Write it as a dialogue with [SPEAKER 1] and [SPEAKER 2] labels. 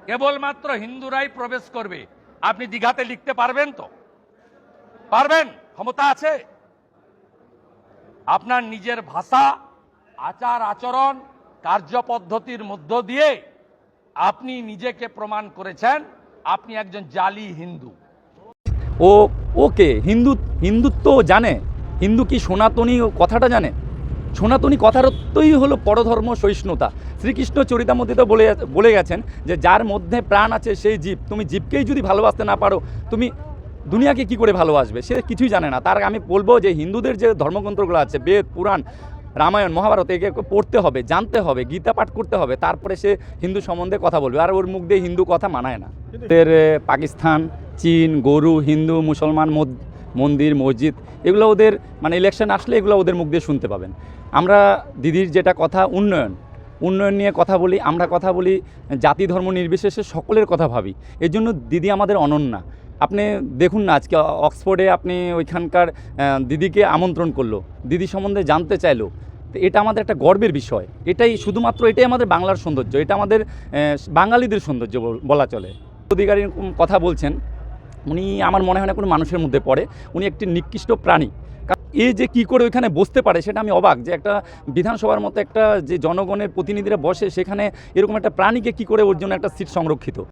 [SPEAKER 1] কেবলমাত্র হিন্দুরাই প্রবেশ করবে। আপনি দীঘাতে লিখতে পারবেন তো? পারবেন? ক্ষমতা আছে? আপনার নিজের ভাষা, আচার আচরণ, কার্যপদ্ধতির মধ্য দিয়ে আপনি নিজেকে প্রমাণ করেছেন আপনি একজন জালি হিন্দু।
[SPEAKER 2] ও ওকে হিন্দুত্ব জানে? হিন্দু কি সনাতনী কথাটা জানে? সনাতনী কথার অর্থই হলো পরধর্ম সহিষ্ণুতা। শ্রীকৃষ্ণ চরিতামৃতে বলে গেছেন যে যার মধ্যে প্রাণ আছে সেই জীব। তুমি জীবকেই যদি ভালোবাসতে না পারো, তুমি দুনিয়াকে কি করে ভালোবাসবে? সে কিছুই জানে না। তার আমি বলবো যে হিন্দুদের যে ধর্মগ্রন্থগুলো আছে, বেদ, পুরাণ, রামায়ণ, মহাভারত, একে পড়তে হবে, জানতে হবে, গীতা পাঠ করতে হবে, তারপরে সে হিন্দু সম্বন্ধে কথা বলবে। আর ওর মুখ দিয়ে হিন্দু কথা মানায় না। এর পাকিস্তান, চীন, গরু, হিন্দু, মুসলমান, মন্দির, মসজিদ, এগুলো ওদের মানে ইলেকশন আসলে এগুলো ওদের মুখ দিয়ে শুনতে পাবেন। আমরা দিদির যেটা কথা, উন্নয়ন নিয়ে কথা বলি, আমরা কথা বলি জাতি ধর্ম নির্বিশেষে সকলের কথা ভাবি। এর জন্য দিদি আমাদের অনন্যা। আপনি দেখুন না, আজকে অক্সফোর্ডে আপনি ওইখানকার দিদিকে আমন্ত্রণ করলো, দিদি সম্বন্ধে জানতে চাইলো। তো এটা আমাদের একটা গর্বের বিষয়। এটাই শুধুমাত্র এটাই আমাদের বাংলার সৌন্দর্য, এটা আমাদের বাঙালিদের সৌন্দর্য বলা চলে। অধিকারীর কথা বলছেন, উনি আমার মনে হয় না কোনো মানুষের মধ্যে পড়ে। উনি একটি নিকৃষ্ট প্রাণী। এ যে কি করে ওইখানে বসতে পারে সেটা আমি অবাক, যে একটা বিধানসভার মতো একটা যে জনগণের প্রতিনিধিরা বসে, সেখানে এরকম একটা প্রাণীকে কি করে ওর জন্য একটা সিট সংরক্ষিত।